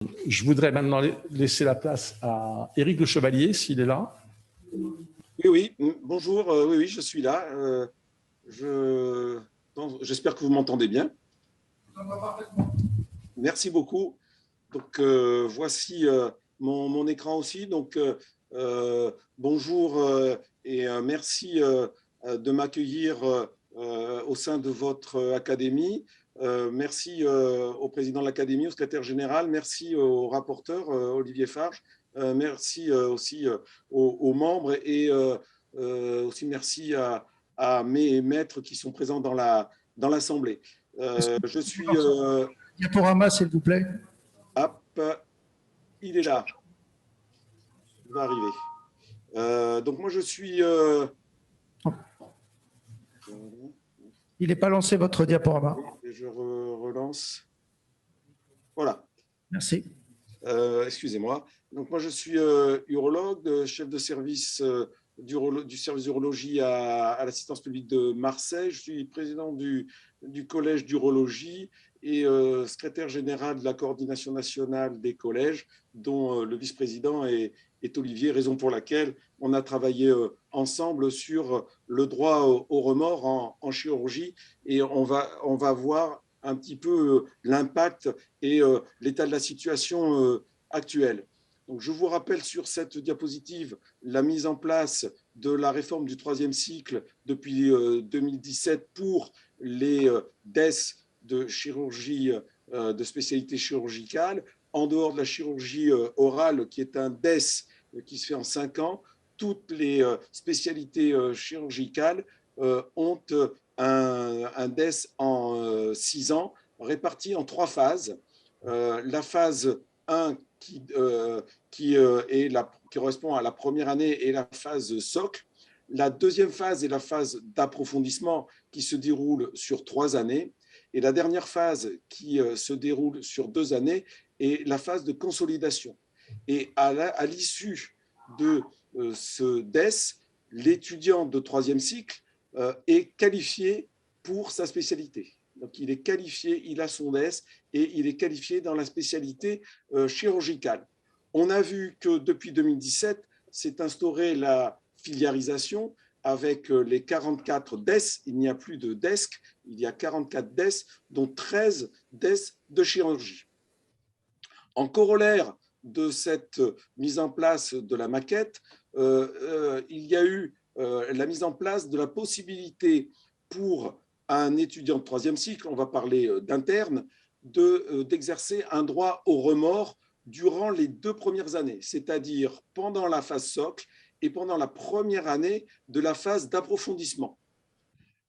Je voudrais maintenant laisser la place à Éric Le Chevalier, s'il est là. Oui, bonjour, oui, je suis là. J'espère que vous m'entendez bien. Merci beaucoup. Donc, voici mon écran aussi. Donc, bonjour et merci de m'accueillir au sein de votre académie. Merci au président de l'académie, au secrétaire général. Merci au rapporteur Olivier Farge. Merci aussi aux membres et aussi merci à mes maîtres qui sont présents dans l'Assemblée. Je suis… diaporama, s'il vous plaît. Hop, il est là. Il va arriver. Donc moi je suis… Il n'est pas lancé votre diaporama. Et je relance. Voilà. Merci. Excusez-moi. Donc moi je suis urologue, chef de service du service d'urologie à l'assistance publique de Marseille. Je suis président du collège d'urologie et secrétaire général de la coordination nationale des collèges, dont le vice-président est Olivier, raison pour laquelle on a travaillé ensemble sur le droit au remords en chirurgie, et on va voir un petit peu l'impact et l'état de la situation actuelle. Donc, je vous rappelle sur cette diapositive la mise en place de la réforme du troisième cycle depuis 2017 pour les DES de chirurgie de spécialité chirurgicale. En dehors de la chirurgie orale, qui est un DES qui se fait en 5 ans, toutes les spécialités chirurgicales ont un DES en 6 ans, réparti en 3 phases. La phase 1 qui correspond à la première année et la phase socle. La deuxième phase est la phase d'approfondissement qui se déroule sur 3 années. Et la dernière phase qui se déroule sur 2 années est la phase de consolidation. Et à l'issue de ce DES, l'étudiant de 3e cycle est qualifié pour sa spécialité. Donc, il est qualifié, il a son DES et il est qualifié dans la spécialité chirurgicale. On a vu que depuis 2017, s'est instaurée la filiarisation avec les 44 DES. Il n'y a plus de DESC, il y a 44 DES, dont 13 DES de chirurgie. En corollaire de cette mise en place de la maquette, il y a eu la mise en place de la possibilité pour un étudiant de 3e cycle, on va parler d'interne, d'exercer un droit au remords durant les 2 premières années, c'est-à-dire pendant la phase socle et pendant la première année de la phase d'approfondissement.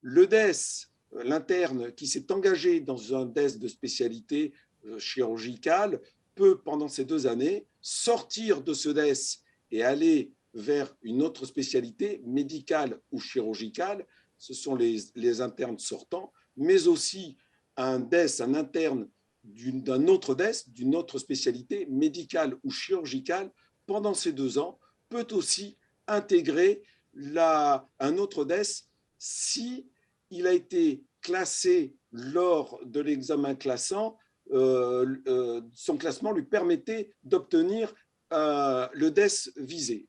Le DES, l'interne qui s'est engagé dans un DES de spécialité chirurgicale, peut, pendant ces 2 années, sortir de ce DES et aller vers une autre spécialité médicale ou chirurgicale. Ce sont les internes sortants, mais aussi un DES, un interne d'un autre DES, d'une autre spécialité médicale ou chirurgicale, pendant ces 2 ans, peut aussi intégrer un autre DES si il a été classé lors de l'examen classant. Son classement lui permettait d'obtenir le DES visé.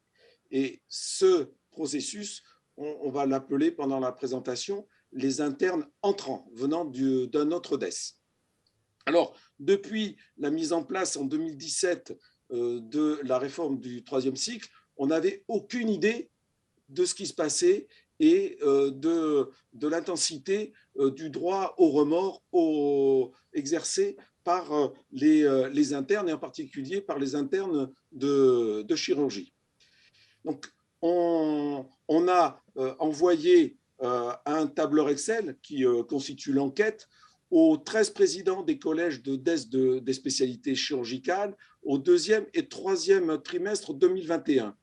Et ce processus, on va l'appeler pendant la présentation les internes entrants venant d'un autre DES. Alors, depuis la mise en place en 2017 de la réforme du 3e cycle, on n'avait aucune idée de ce qui se passait et de l'intensité du droit au remords exercé par les internes, et en particulier par les internes de chirurgie. Donc, on a envoyé un tableur Excel qui constitue l'enquête aux 13 présidents des collèges de DES des spécialités chirurgicales au 2e et 3e trimestre 2021.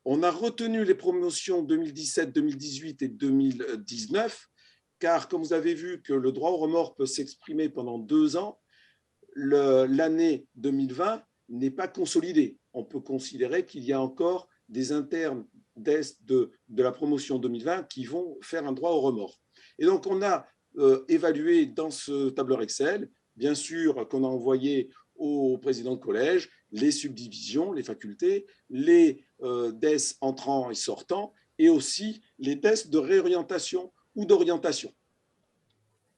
On a retenu les promotions 2017, 2018 et 2019, car comme vous avez vu que le droit au remords peut s'exprimer pendant 2 ans, l'année 2020 n'est pas consolidée. On peut considérer qu'il y a encore des internes de la promotion 2020 qui vont faire un droit au remords. Et donc, on a évalué dans ce tableur Excel, bien sûr qu'on a envoyé aux présidents de collège les subdivisions, les facultés, les DES entrants et sortants, et aussi les DES de réorientation ou d'orientation.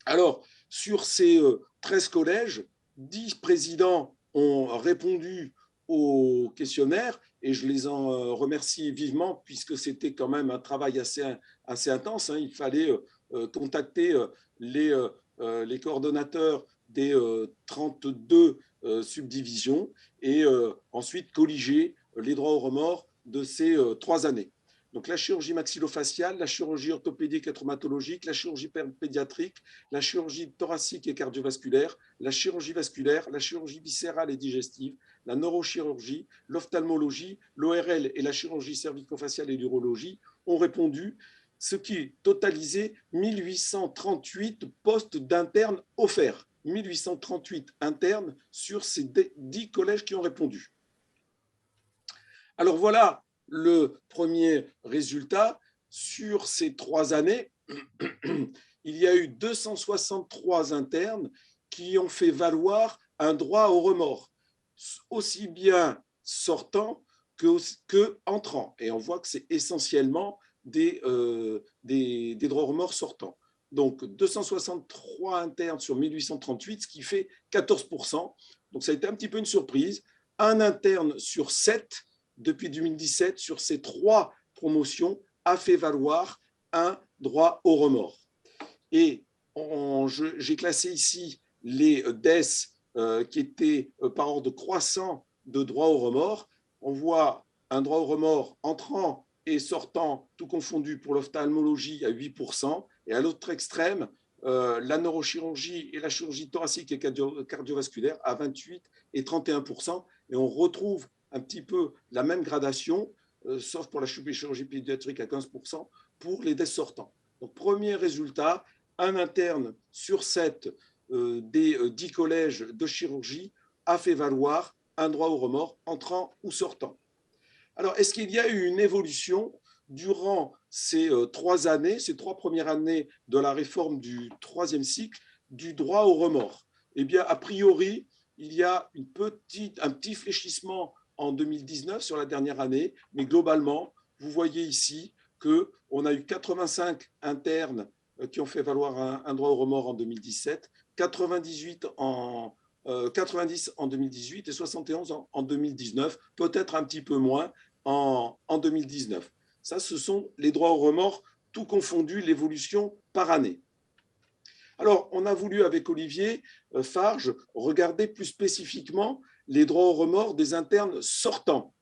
Alors, sur ces 13 collèges, 10 présidents ont répondu au questionnaire et je les en remercie vivement puisque c'était quand même un travail assez intense. Il fallait contacter les coordonnateurs des 32 subdivisions et ensuite colliger les droits au remords de ces 3 années. Donc la chirurgie maxillofaciale, la chirurgie orthopédique et traumatologique, la chirurgie pédiatrique, la chirurgie thoracique et cardiovasculaire, la chirurgie vasculaire, la chirurgie viscérale et digestive, la neurochirurgie, l'ophtalmologie, l'ORL et la chirurgie cervico-faciale et l'urologie ont répondu, ce qui totalisait 1838 postes d'internes offerts. 1838 internes sur ces 10 collèges qui ont répondu. Alors voilà le premier résultat. Sur ces 3 années, il y a eu 263 internes qui ont fait valoir un droit au remords, aussi bien sortant que entrant. Et on voit que c'est essentiellement des droits au remords sortants. Donc 263 internes sur 1838, ce qui fait 14%. Donc ça a été un petit peu une surprise. Un interne sur 7 depuis 2017 sur ces 3 promotions a fait valoir un droit au remords. Et j'ai classé ici les DES qui étaient par ordre croissant de droit au remords. On voit un droit au remords entrant et sortant, tout confondu pour l'ophtalmologie à 8%, et à l'autre extrême, la neurochirurgie et la chirurgie thoracique et cardiovasculaire à 28 et 31%. Et on retrouve un petit peu la même gradation, sauf pour la chirurgie pédiatrique à 15%, pour les DES sortants. Donc, premier résultat, un interne sur 7 des 10 collèges de chirurgie a fait valoir un droit au remords entrant ou sortant. Alors, est-ce qu'il y a eu une évolution durant ces 3 années, ces 3 premières années de la réforme du 3e cycle du droit au remords? Eh bien, a priori, il y a un petit fléchissement en 2019 sur la dernière année, mais globalement, vous voyez ici qu'on a eu 85 internes qui ont fait valoir un droit au remords en 2017, 90 en 2018 et 71 en 2019, peut-être un petit peu moins en 2019. Ça, ce sont les droits au remords, tout confondu, l'évolution par année. Alors, on a voulu, avec Olivier Farge, regarder plus spécifiquement les droits au remords des internes sortants.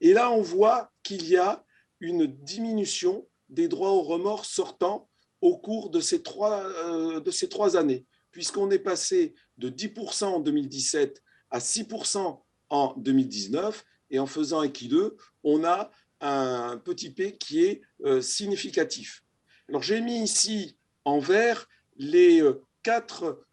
Et là, on voit qu'il y a une diminution des droits au remords sortants au cours de ces 3 années, puisqu'on est passé de 10% en 2017 à 6% en 2019, et en faisant équideux, on a un petit P qui est significatif. Alors, j'ai mis ici en vert les 4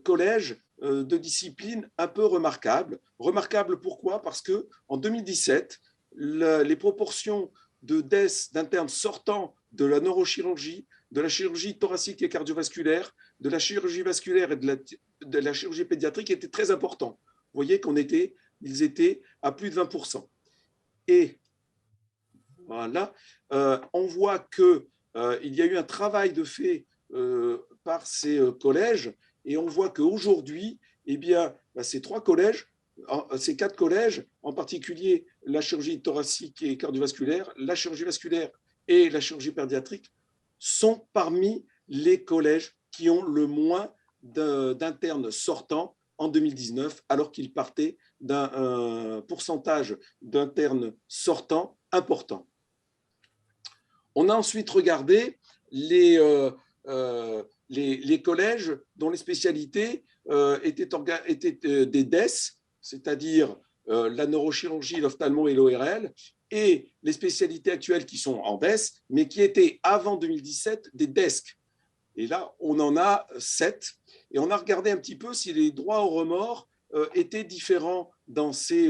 collèges de disciplines un peu remarquables. Remarquables pourquoi? Parce qu'en 2017, les proportions de DES d'internes sortant de la neurochirurgie, de la chirurgie thoracique et cardiovasculaire, de la chirurgie vasculaire et de la chirurgie pédiatrique étaient très importants. Vous voyez qu'ils étaient à plus de 20%. Et voilà, on voit qu'il y a eu un travail de fait par ces collèges, et on voit qu'aujourd'hui, eh bien, ces 3 collèges, ces 4 collèges, en particulier la chirurgie thoracique et cardiovasculaire, la chirurgie vasculaire et la chirurgie pédiatrique, sont parmi les collèges qui ont le moins d'internes sortants en 2019, alors qu'ils partaient d'un pourcentage d'internes sortants important. On a ensuite regardé les collèges dont les spécialités étaient des DES, c'est-à-dire la neurochirurgie, l'ophtalmo et l'ORL, et les spécialités actuelles qui sont en DES, mais qui étaient avant 2017 des DESC. Et là, on en a 7. Et on a regardé un petit peu si les droits au remords étaient différents dans cette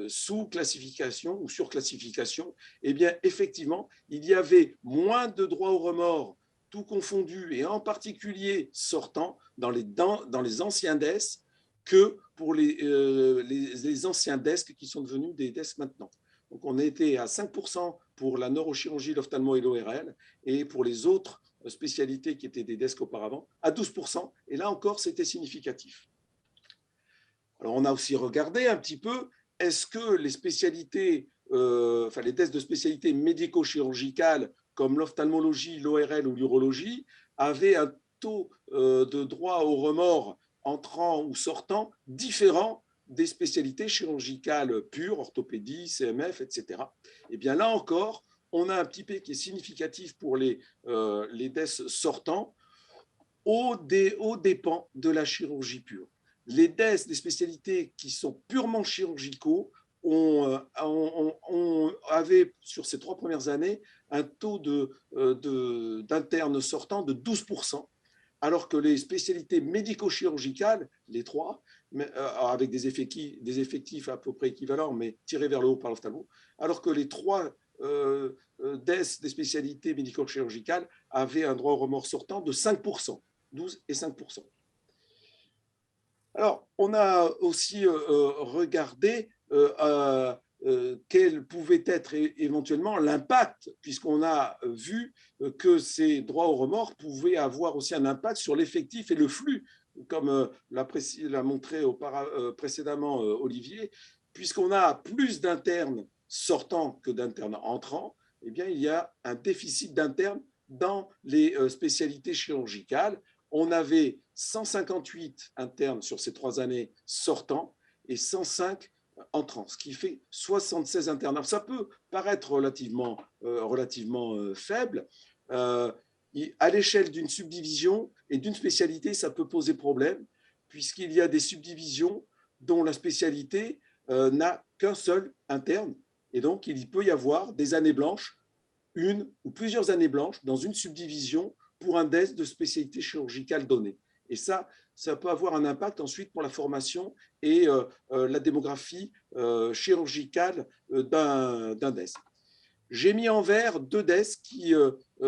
sous-classification ou surclassification. Eh bien, effectivement, il y avait moins de droits au remords tout confondu, et en particulier sortant dans les anciens DES, que pour les anciens DESC qui sont devenus des DESC maintenant. Donc, on était à 5% pour la neurochirurgie, l'ophtalmo et l'ORL, et pour les autres spécialités qui étaient des DESC auparavant, à 12%. Et là encore, c'était significatif. Alors, on a aussi regardé un petit peu, est-ce que les spécialités, les DESC de spécialité médico-chirurgicales comme l'ophtalmologie, l'ORL ou l'urologie avaient un taux de droit au remords entrant ou sortant différent des spécialités chirurgicales pures, orthopédie, CMF, etc. Et bien là encore, on a un petit P qui est significatif pour les DES sortants aux dépens de la chirurgie pure. Les DES des spécialités qui sont purement chirurgicaux avaient, sur ces 3 premières années, un taux d'internes sortants de 12%, alors que les spécialités médico-chirurgicales, les 3, avec des effectifs à peu près équivalents, mais tirés vers le haut par l'ophtalmo, alors que les 3 DES des spécialités médico-chirurgicales avaient un droit au remords sortant de 5%, 12 et 5%. Alors, on a aussi regardé quel pouvait être éventuellement l'impact, puisqu'on a vu que ces droits au remords pouvaient avoir aussi un impact sur l'effectif et le flux, comme l'a montré précédemment Olivier, puisqu'on a plus d'internes sortants que d'internes entrants, eh bien, il y a un déficit d'internes dans les spécialités chirurgicales. On avait 158 internes sur ces 3 années sortants et 105 entrants, ce qui fait 76 internes. Alors, ça peut paraître relativement faible. À l'échelle d'une subdivision et d'une spécialité, ça peut poser problème, puisqu'il y a des subdivisions dont la spécialité n'a qu'un seul interne. Et donc, il peut y avoir des années blanches, une ou plusieurs années blanches dans une subdivision pour un DES de spécialité chirurgicale donnée. Et ça peut avoir un impact ensuite pour la formation et la démographie chirurgicale d'un DES. J'ai mis en vert 2 DES qui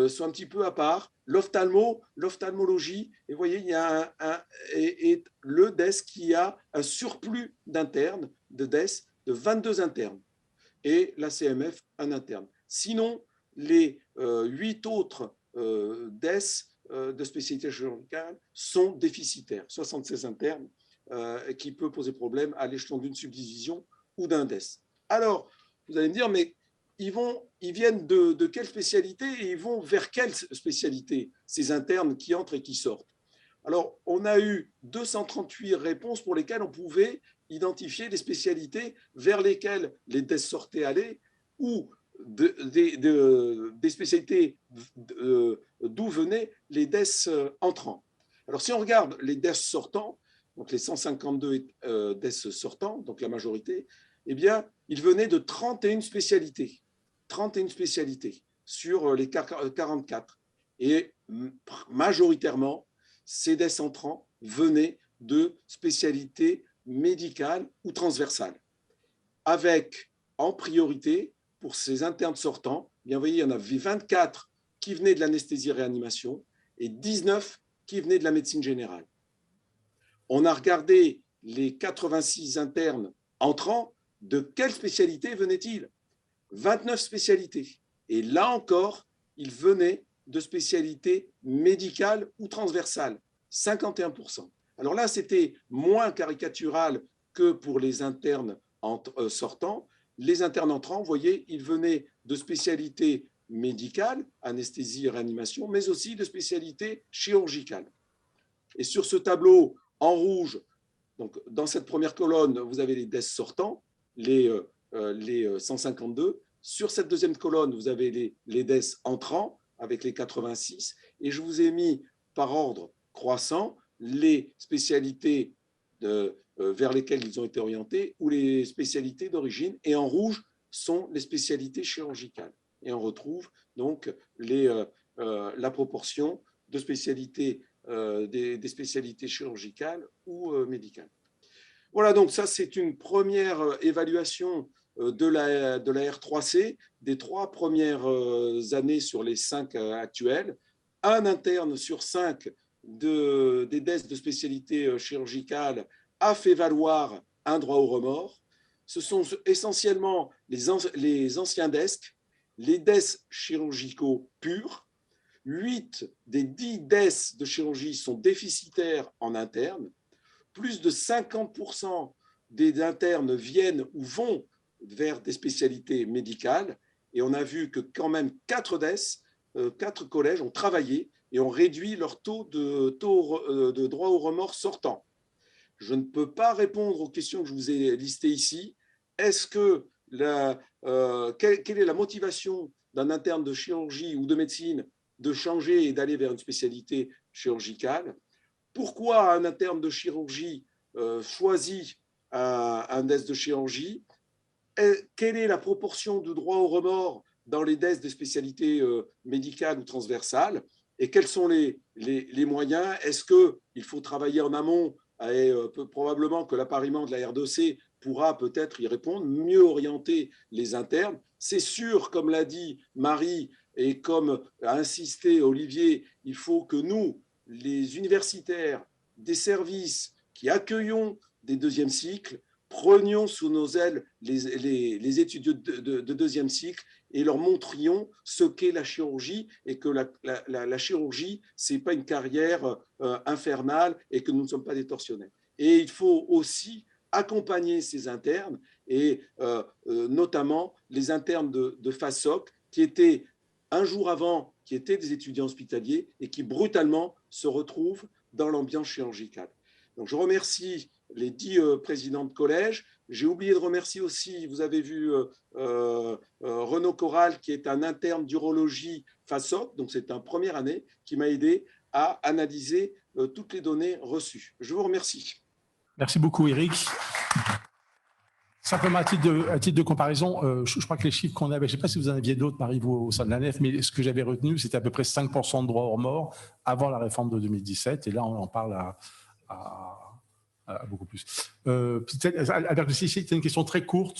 sont un petit peu à part, l'ophtalmologie, et vous voyez, il y a le DES qui a un surplus d'internes, de DES, de 22 internes, et la CMF, un interne. Sinon, les 8 autres DES de spécialité chirurgicale sont déficitaires, 76 internes, qui peut poser problème à l'échelon d'une subdivision ou d'un DES. Alors, vous allez me dire, mais ils viennent de quelle spécialité et ils vont vers quelle spécialité, ces internes qui entrent et qui sortent? Alors, on a eu 238 réponses pour lesquelles on pouvait identifier des spécialités vers lesquelles les DES sortaient allaient ou des spécialités d'où venaient les DES entrants. Alors, si on regarde les DES sortants, donc les 152 DES sortants, donc la majorité, eh bien, ils venaient de 31 spécialités. 31 spécialités sur les 44. Et majoritairement, ces DES entrants venaient de spécialités médicales ou transversales, avec en priorité, pour ces internes sortants, bien, vous voyez, il y en avait 24 qui venaient de l'anesthésie-réanimation et 19 qui venaient de la médecine générale. On a regardé les 86 internes entrants, de quelle spécialité venaient-ils? 29 spécialités. Et là encore, ils venaient de spécialités médicales ou transversales, 51%. Alors là, c'était moins caricatural que pour les internes sortants. Les internes entrants, vous voyez, ils venaient de spécialités médicales, anesthésie, réanimation, mais aussi de spécialités chirurgicales. Et sur ce tableau en rouge, donc dans cette première colonne, vous avez les DES sortants, les 152. Sur cette deuxième colonne, vous avez les DES entrants avec les 86. Et je vous ai mis par ordre croissant les spécialités vers lesquelles ils ont été orientés ou les spécialités d'origine. Et en rouge sont les spécialités chirurgicales. Et on retrouve donc la proportion de spécialités, des spécialités chirurgicales ou médicales. Voilà, donc ça, c'est une première évaluation de la R3C des 3 premières années sur les 5 actuelles, un interne sur 5 des DES de spécialité chirurgicale a fait valoir un droit au remords. Ce sont essentiellement les anciens DESC, les DES chirurgicaux purs. 8 des 10 DES de chirurgie sont déficitaires en interne. Plus de 50% des internes viennent ou vont vers des spécialités médicales. Et on a vu que quand même 4 DES, 4 collèges ont travaillé et ont réduit leur taux de droit au remords sortant. Je ne peux pas répondre aux questions que je vous ai listées ici. Est-ce que quelle est la motivation d'un interne de chirurgie ou de médecine de changer et d'aller vers une spécialité chirurgicale? Pourquoi un interne de chirurgie choisit un DES de chirurgie? Quelle est la proportion de droit au remords dans les DES de spécialités médicales ou transversales? Et quels sont les moyens? Est-ce qu'il faut travailler en amont? Et probablement que l'appariement de la R2C pourra peut-être y répondre, mieux orienter les internes. C'est sûr, comme l'a dit Marie et comme a insisté Olivier, il faut que nous, les universitaires des services qui accueillons des deuxièmes cycles, prenions sous nos ailes les étudiants de deuxième cycle et leur montrions ce qu'est la chirurgie et que la chirurgie, ce n'est pas une carrière infernale et que nous ne sommes pas des tortionnaires. Et il faut aussi accompagner ces internes et notamment les internes de FASOC qui étaient un jour avant, qui étaient des étudiants hospitaliers et qui brutalement se retrouvent dans l'ambiance chirurgicale. Donc je remercie les 10 présidents de collège. J'ai oublié de remercier aussi, vous avez vu Renaud Corral, qui est un interne d'urologie FASOC, donc c'est un première année, qui m'a aidé à analyser toutes les données reçues. Je vous remercie. Merci beaucoup, Eric. Simplement, à titre de comparaison, je crois que les chiffres qu'on avait, je ne sais pas si vous en aviez d'autres, Marie, vous, au sein de la NEF, mais ce que j'avais retenu, c'était à peu près 5% de droit au remords avant la réforme de 2017. Et là, on en parle à beaucoup plus. Albert, c'était une question très courte.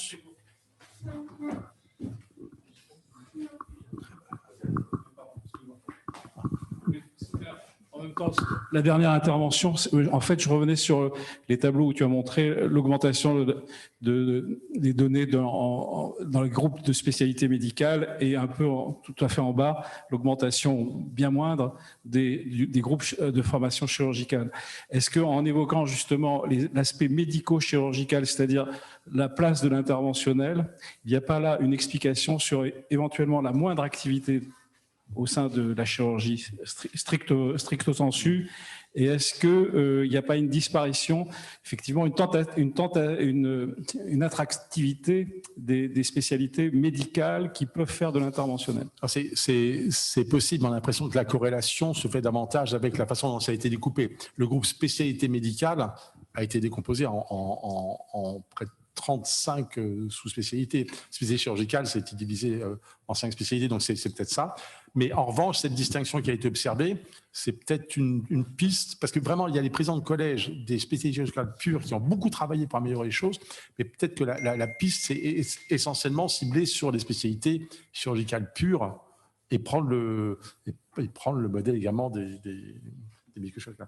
En même temps, la dernière intervention, en fait, je revenais sur les tableaux où tu as montré l'augmentation des données dans les groupes de spécialité médicale et un peu tout à fait en bas, l'augmentation bien moindre des groupes de formation chirurgicale. Est-ce qu'en évoquant justement l'aspect médico-chirurgical, c'est-à-dire la place de l'interventionnel, il n'y a pas là une explication sur éventuellement la moindre activité au sein de la chirurgie stricto sensu, et est-ce qu'il n'y a pas une disparition, effectivement une attractivité des spécialités médicales qui peuvent faire de l'interventionnel? C'est possible, on a l'impression que la corrélation se fait davantage avec la façon dont ça a été découpé. Le groupe spécialité médicale a été décomposé en près de 35 sous-spécialités. Spécialité chirurgicale, c'était divisé en 5 spécialités, donc c'est peut-être ça. Mais en revanche, cette distinction qui a été observée, c'est peut-être une piste, parce que vraiment, il y a les présidents de collège des spécialités chirurgicales pures qui ont beaucoup travaillé pour améliorer les choses, mais peut-être que la piste, c'est essentiellement ciblée sur les spécialités chirurgicales pures et prendre le modèle également des médicaux chirurgicaux.